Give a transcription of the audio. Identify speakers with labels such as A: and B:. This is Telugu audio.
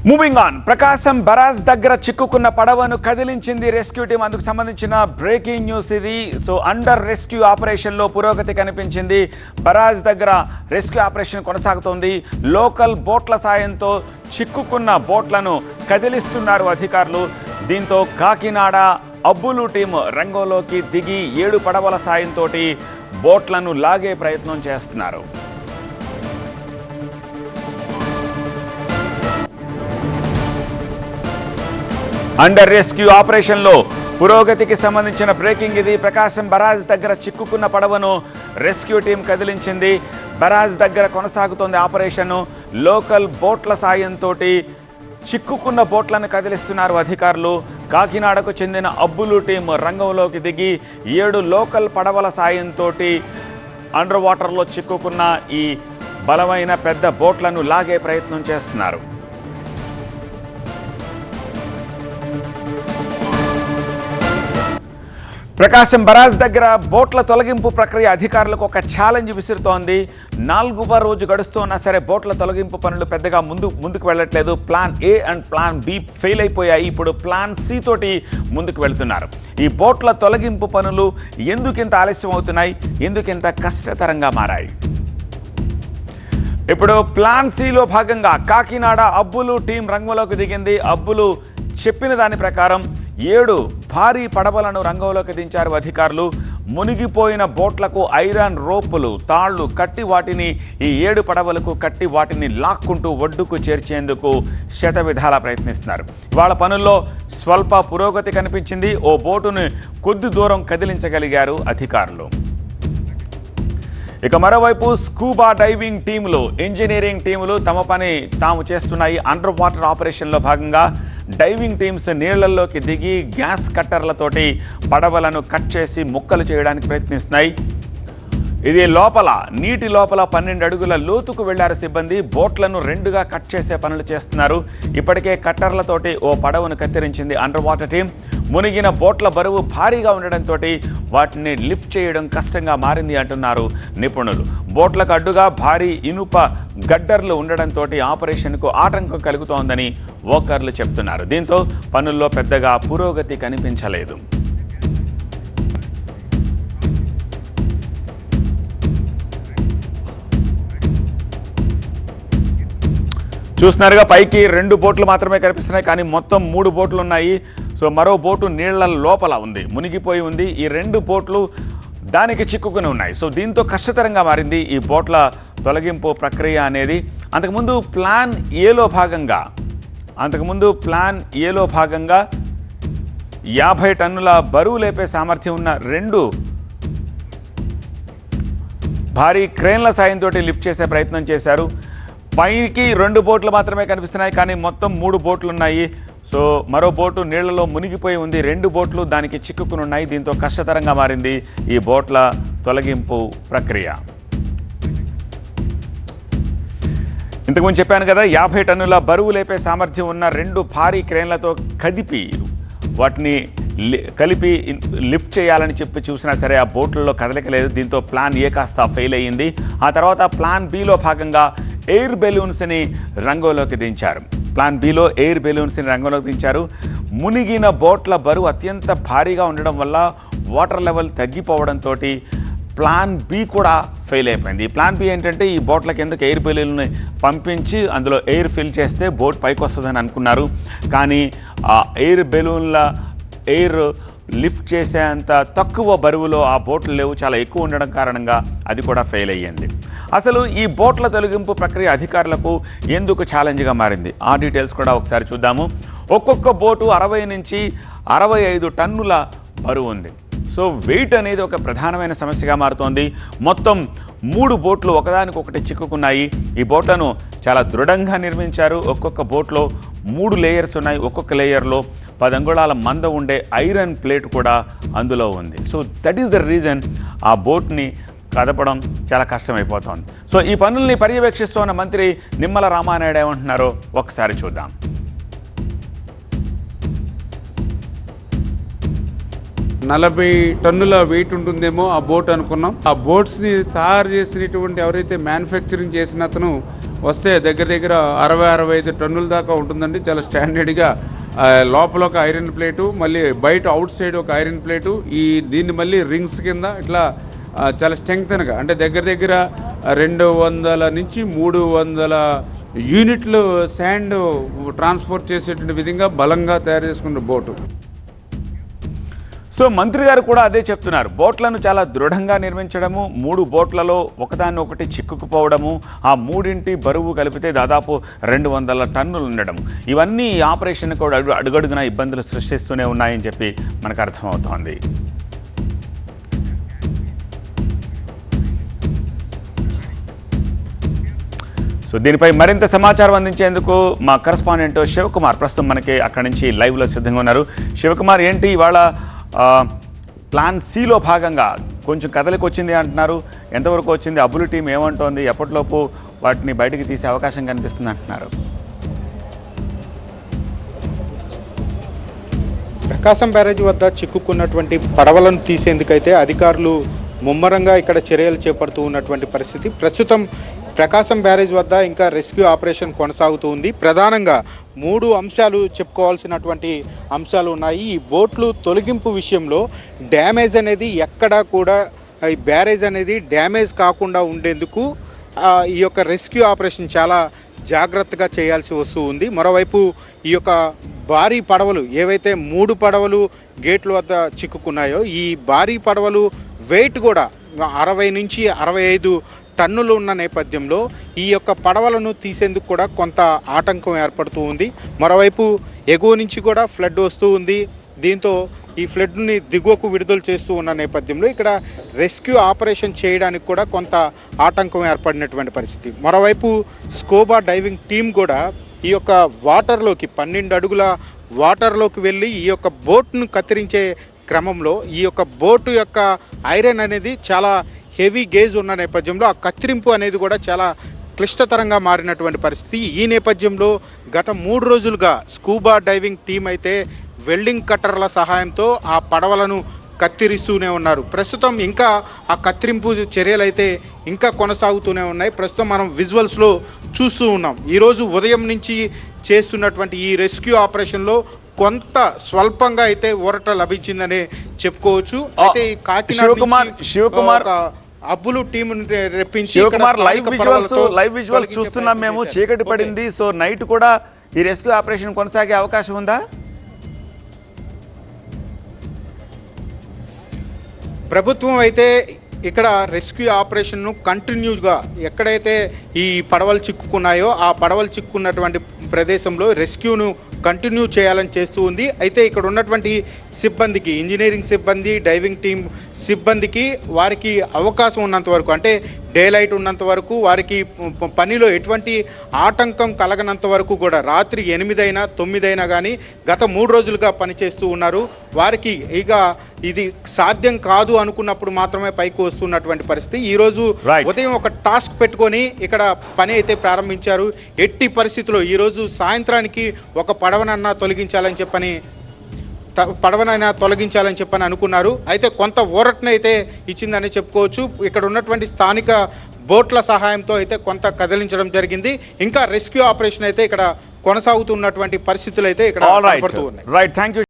A: Moving on. ప్రకాశం బరాజ్ దగ్గర చిక్కుకున్న పడవను కదిలించింది రెస్క్యూ టీం. అందుకు సంబంధించిన బ్రేకింగ్ న్యూస్ ఇది. సో అండర్ రెస్క్యూ ఆపరేషన్లో పురోగతి కనిపించింది. బరాజ్ దగ్గర రెస్క్యూ ఆపరేషన్ కొనసాగుతోంది. లోకల్ బోట్ల సాయంతో చిక్కుకున్న బోట్లను కదిలిస్తున్నారు అధికారులు. దీంతో కాకినాడ అబ్బులు టీం రంగంలోకి దిగి 7 పడవల సాయంతో బోట్లను లాగే ప్రయత్నం చేస్తున్నారు. అండర్ రెస్క్యూ ఆపరేషన్లో పురోగతికి సంబంధించిన బ్రేకింగ్ ఇది. ప్రకాశం బరాజ్ దగ్గర చిక్కుకున్న పడవను రెస్క్యూ టీం కదిలించింది. బరాజ్ దగ్గర కొనసాగుతోంది ఆపరేషన్. లోకల్ బోట్ల సాయంతో చిక్కుకున్న బోట్లను కదిలిస్తున్నారు అధికారులు. కాకినాడకు చెందిన అబ్బులు టీం రంగంలోకి దిగి 7 లోకల్ పడవల సాయంతో అండర్ వాటర్లో చిక్కుకున్న ఈ బలమైన పెద్ద బోట్లను లాగే ప్రయత్నం చేస్తున్నారు. ప్రకాశం బరాజ్ దగ్గర బోట్ల తొలగింపు ప్రక్రియ అధికారులకు ఒక ఛాలెంజ్ విసురుతోంది. 4వ రోజు గడుస్తున్నా సరే బోట్ల తొలగింపు పనులు పెద్దగా ముందుకు వెళ్ళట్లేదు. Plan A and plan B fail అయిపోయాయి. ఇప్పుడు ప్లాన్ సి తోటి ముందుకు వెళ్తున్నారు. ఈ బోట్ల తొలగింపు పనులు ఎందుకింత ఆలస్యం అవుతున్నాయి, ఎందుకింత కష్టతరంగా మారాయి? ఇప్పుడు ప్లాన్ సిలో భాగంగా కాకినాడ అబ్బులు టీం రంగంలోకి దిగింది. అబ్బులు చెప్పిన దాని ప్రకారం 7 భారీ పడవలను రంగంలోకి దించారు అధికారులు. మునిగిపోయిన బోట్లకు ఐరన్ రోపులు, తాళ్లు కట్టి వాటిని ఈ 7 పడవలకు కట్టి వాటిని లాక్కుంటూ ఒడ్డుకు చేర్చేందుకు శతవిధాలా ప్రయత్నిస్తున్నారు. వాళ్ళ పనుల్లో స్వల్ప పురోగతి కనిపించింది. ఓ బోటును కొద్ది దూరం కదిలించగలిగారు అధికారులు. ఇక మరోవైపు స్కూబా డైవింగ్ టీములు, ఇంజనీరింగ్ టీములు తమ పని తాము చేస్తున్నాయి. అండర్ వాటర్ ఆపరేషన్లో భాగంగా డైవింగ్ టీమ్స్ నీళ్లలోకి దిగి గ్యాస్ కట్టర్లతోటి పడవలను కట్ చేసి ముక్కలు చేయడానికి ప్రయత్నిస్తున్నాయి. ఇది నీటి లోపల 12 అడుగుల లోతుకు వెళ్లారు సిబ్బంది. బోట్లను 2గా కట్ చేసే పనులు చేస్తున్నారు. ఇప్పటికే కట్టర్లతోటి ఓ పడవను కత్తిరించింది అండర్ వాటర్ టీం. మునిగిన బోట్ల బరువు భారీగా ఉండడంతో వాటిని లిఫ్ట్ చేయడం కష్టంగా మారింది అంటున్నారు నిపుణులు. బోట్లకు అడ్డుగా భారీ ఇనుప గడ్డర్లు ఉండడంతో ఆపరేషన్కు ఆటంకం కలుగుతోందని వర్కర్లు చెప్తున్నారు. దీంతో పనుల్లో పెద్దగా పురోగతి కనిపించలేదు. చూస్తున్నారుగా, పైకి 2 బోట్లు మాత్రమే కనిపిస్తున్నాయి, కానీ మొత్తం 3 బోట్లు ఉన్నాయి. సో మరో బోటు నీళ్ల లోపల ఉంది, మునిగిపోయి ఉంది. ఈ 2 బోట్లు దానికి చిక్కుకుని ఉన్నాయి. సో దీంతో కష్టతరంగా మారింది ఈ బోట్ల తొలగింపు ప్రక్రియ అనేది. అంతకుముందు ప్లాన్ ఏలో భాగంగా 50 టన్నుల బరువు లేపే సామర్థ్యం ఉన్న 2 భారీ క్రేన్ల సాయంతో లిఫ్ట్ చేసే ప్రయత్నం చేశారు. పైకి 2 బోట్లు మాత్రమే కనిపిస్తున్నాయి, కానీ మొత్తం 3 బోట్లు ఉన్నాయి. సో మరో బోటు నీళ్లలో మునిగిపోయి ఉంది. 2 బోట్లు దానికి చిక్కుకుని ఉన్నాయి. దీంతో కష్టతరంగా మారింది ఈ బోట్ల తొలగింపు ప్రక్రియ. ఇంతకుముందు చెప్పాను కదా, 50 టన్నుల బరువు లేపే సామర్థ్యం ఉన్న 2 భారీ క్రేన్లతో వాటిని కలిపి లిఫ్ట్ చేయాలని చెప్పి చూసినా సరే ఆ బోట్లలో కదలికలేదు. దీంతో ప్లాన్ ఏ కాస్త ఫెయిల్ అయ్యింది. ఆ తర్వాత ప్లాన్ బిలో భాగంగా ఎయిర్ బెలూన్స్ని రంగంలోకి దించారు. ప్లాన్ బిలో ఎయిర్ బెలూన్స్ని రంగంలోకి దించారు. మునిగిన బోట్ల బరువు అత్యంత భారీగా ఉండడం వల్ల వాటర్ లెవెల్ తగ్గిపోవడంతో ప్లాన్ బి కూడా ఫెయిల్ అయిపోయింది. ఈ ప్లాన్ బి ఏంటంటే ఈ బోట్ల కిందకి ఎయిర్ బెలూన్ని పంపించి అందులో ఎయిర్ ఫిల్ చేస్తే బోట్ పైకి వస్తుందని అనుకున్నారు. కానీ ఆ ఎయిర్ బెలూన్ల ఎయిర్ లిఫ్ట్ చేసేంత తక్కువ బరువులో ఆ బోట్లు లేవు, చాలా ఎక్కువ ఉండడం కారణంగా అది కూడా ఫెయిల్ అయ్యింది. అసలు ఈ బోట్ల తొలగింపు ప్రక్రియ అధికారులకు ఎందుకు ఛాలెంజ్గా మారింది, ఆ డీటెయిల్స్ కూడా ఒకసారి చూద్దాము. ఒక్కొక్క బోటు 60 నుంచి 65 టన్నుల బరువు ఉంది. సో వెయిట్ అనేది ఒక ప్రధానమైన సమస్యగా మారుతోంది. మొత్తం 3 బోట్లు ఒకదానికొకటి చిక్కుకున్నాయి. ఈ బోట్లను చాలా దృఢంగా నిర్మించారు. ఒక్కొక్క బోట్లో 3 లేయర్స్ ఉన్నాయి. ఒక్కొక్క లేయర్లో 10 అంగుళాల మంద ఉండే ఐరన్ ప్లేట్ కూడా అందులో ఉంది. So that is the reason ఆ బోట్ని కదపడం చాలా కష్టమైపోతోంది. సో ఈ పనుల్ని పర్యవేక్షిస్తున్న మంత్రి నిమ్మల రామానాయుడు ఏమంటున్నారో ఒకసారి చూద్దాం.
B: 40 టన్నుల వెయిట్ ఉంటుందేమో ఆ బోట్ అనుకున్నాం. ఆ బోట్స్ని తయారు చేసినటువంటి ఎవరైతే మ్యానుఫ్యాక్చరింగ్ చేసిన అతను వస్తే దగ్గర దగ్గర 60-65 టన్నుల దాకా ఉంటుందండి. చాలా స్టాండర్డ్గా లోపల ఒక ఐరన్ ప్లేటు, మళ్ళీ బయట అవుట్ సైడ్ ఒక ఐరన్ ప్లేటు, దీన్ని మళ్ళీ రింగ్స్ కింద ఇట్లా చాలా స్ట్రెంగ్తన్గా, అంటే దగ్గర దగ్గర 200 నుంచి 300 యూనిట్లు శాండ్ ట్రాన్స్పోర్ట్ చేసేటువంటి విధంగా బలంగా తయారు చేసుకున్న బోటు.
A: సో మంత్రి గారు కూడా అదే చెప్తున్నారు. బోట్లను చాలా దృఢంగా నిర్మించడము, 3 బోట్లలో ఒకదాన్ని ఒకటి చిక్కుకుపోవడము, ఆ 3 బరువు కలిపితే దాదాపు 200 టన్నులు ఉండడం, ఇవన్నీ ఈ ఆపరేషన్ కూడా అడుగడుగున ఇబ్బందులు సృష్టిస్తూనే ఉన్నాయని చెప్పి మనకు అర్థమవుతోంది. సో దీనిపై మరింత సమాచారం అందించేందుకు మా కరెస్పాండెంట్ శివకుమార్ ప్రస్తుతం మనకి అక్కడి నుంచి లైవ్లో సిద్ధంగా ఉన్నారు. శివకుమార్, ఏంటి ఇవాళ ప్లాన్ సిలో భాగంగా కొంచెం కదలికి వచ్చింది అంటున్నారు, ఎంతవరకు వచ్చింది? అబ్బులు టీం ఏమంటోంది? ఎప్పటిలోపు వాటిని బయటికి తీసే అవకాశం కనిపిస్తుంది అంటున్నారు?
C: ప్రకాశం బ్యారేజ్ వద్ద చిక్కుకున్నటువంటి పడవలను తీసేందుకైతే అధికారులు ముమ్మరంగా ఇక్కడ చర్యలు చేపడుతూ ఉన్నటువంటి పరిస్థితి. ప్రస్తుతం ప్రకాశం బ్యారేజ్ వద్ద ఇంకా రెస్క్యూ ఆపరేషన్ కొనసాగుతూ ఉంది. ప్రధానంగా 3 అంశాలు చెప్పుకోవాల్సినటువంటి అంశాలు ఉన్నాయి. ఈ బోట్లు తొలగింపు విషయంలో డ్యామేజ్ అనేది ఎక్కడా కూడా, ఈ బ్యారేజ్ అనేది డ్యామేజ్ కాకుండా ఉండేందుకు ఈ యొక్క రెస్క్యూ ఆపరేషన్ చాలా జాగ్రత్తగా చేయాల్సి వస్తూ ఉంది. మరోవైపు ఈ యొక్క భారీ పడవలు ఏవైతే 3 పడవలు గేట్ల వద్ద చిక్కుకున్నాయో, ఈ భారీ పడవలు వెయిట్ కూడా 60 నుంచి 65 టన్నులు ఉన్న నేపథ్యంలో ఈ యొక్క పడవలను తీసేందుకు కూడా కొంత ఆటంకం ఏర్పడుతూ ఉంది. మరోవైపు ఎగువ నుంచి కూడా ఫ్లడ్ వస్తూ ఉంది. దీంతో ఈ ఫ్లడ్ని దిగువకు విడుదల చేస్తూ ఉన్న నేపథ్యంలో ఇక్కడ రెస్క్యూ ఆపరేషన్ చేయడానికి కూడా కొంత ఆటంకం ఏర్పడినటువంటి పరిస్థితి. మరోవైపు స్కూబా డైవింగ్ టీం కూడా ఈ యొక్క వాటర్లోకి 12 అడుగుల వాటర్లోకి వెళ్ళి ఈ యొక్క బోట్ను కత్తిరించే క్రమంలో ఈ యొక్క బోటు యొక్క ఐరన్ అనేది చాలా హెవీ గేజ్ ఉన్న నేపథ్యంలో ఆ కత్తిరింపు అనేది కూడా చాలా క్లిష్టతరంగా మారినటువంటి పరిస్థితి. ఈ నేపథ్యంలో గత 3 రోజులుగా స్కూబా డైవింగ్ టీం అయితే వెల్డింగ్ కట్టర్ల సహాయంతో ఆ పడవలను కత్తిరిస్తూనే ఉన్నారు. ప్రస్తుతం ఇంకా ఆ కత్తిరింపు చర్యలు అయితే ఇంకా కొనసాగుతూనే ఉన్నాయి. ప్రస్తుతం మనం విజువల్స్లో చూస్తూ ఉన్నాం. ఈరోజు ఉదయం నుంచి చేస్తున్నటువంటి ఈ రెస్క్యూ ఆపరేషన్లో కొంత స్వల్పంగా అయితే ఊరట లభించిందనే చెప్పుకోవచ్చు. అయితే కాకినాడ అబ్బులు టీం రెప్పించి
A: శివకుమార్, లైవ్ విజువల్స్ చూస్తున్నాం మేము. చీకటి పడింది. సో నైట్ కూడా ఈ రెస్క్యూ ఆపరేషన్ కొనసాగే అవకాశం ఉందా?
C: ప్రభుత్వం అయితే ఇక్కడ రెస్క్యూ ఆపరేషన్ను కంటిన్యూగా ఎక్కడైతే ఈ పడవలు చిక్కుకున్నాయో ఆ పడవలు చిక్కుకున్నటువంటి ప్రదేశంలో రెస్క్యూను కంటిన్యూ చేయాలని చేస్తూ ఉంది. అయితే ఇక్కడ ఉన్నటువంటి సిబ్బందికి, ఇంజనీరింగ్ సిబ్బంది, డైవింగ్ టీం సిబ్బందికి వారికి అవకాశం ఉన్నంత వరకు, అంటే డే లైట్ ఉన్నంత వరకు వారికి పనిలో ఎటువంటి ఆటంకం కలగనంత వరకు కూడా రాత్రి 8 అయినా 9 అయినా కానీ గత 3 రోజులుగా పనిచేస్తూ ఉన్నారు. వారికి ఇక ఇది సాధ్యం కాదు అనుకున్నప్పుడు మాత్రమే పైకి వస్తున్నటువంటి పరిస్థితి. ఈరోజు ఉదయం ఒక టాస్క్ పెట్టుకొని ఇక్కడ పని అయితే ప్రారంభించారు. ఎట్టి పరిస్థితుల్లో ఈరోజు సాయంత్రానికి ఒక పడవనైనా తొలగించాలని చెప్పని అనుకున్నారు. అయితే కొంత ఊరటనైతే ఇచ్చిందని చెప్పుకోవచ్చు. ఇక్కడ ఉన్నటువంటి స్థానిక బోట్ల సహాయంతో అయితే కొంత కదిలించడం జరిగింది. ఇంకా రెస్క్యూ ఆపరేషన్ అయితే ఇక్కడ కొనసాగుతున్నటువంటి పరిస్థితులు అయితే ఇక్కడ కనబడుతూ ఉన్నాయి.
A: Right, thank you.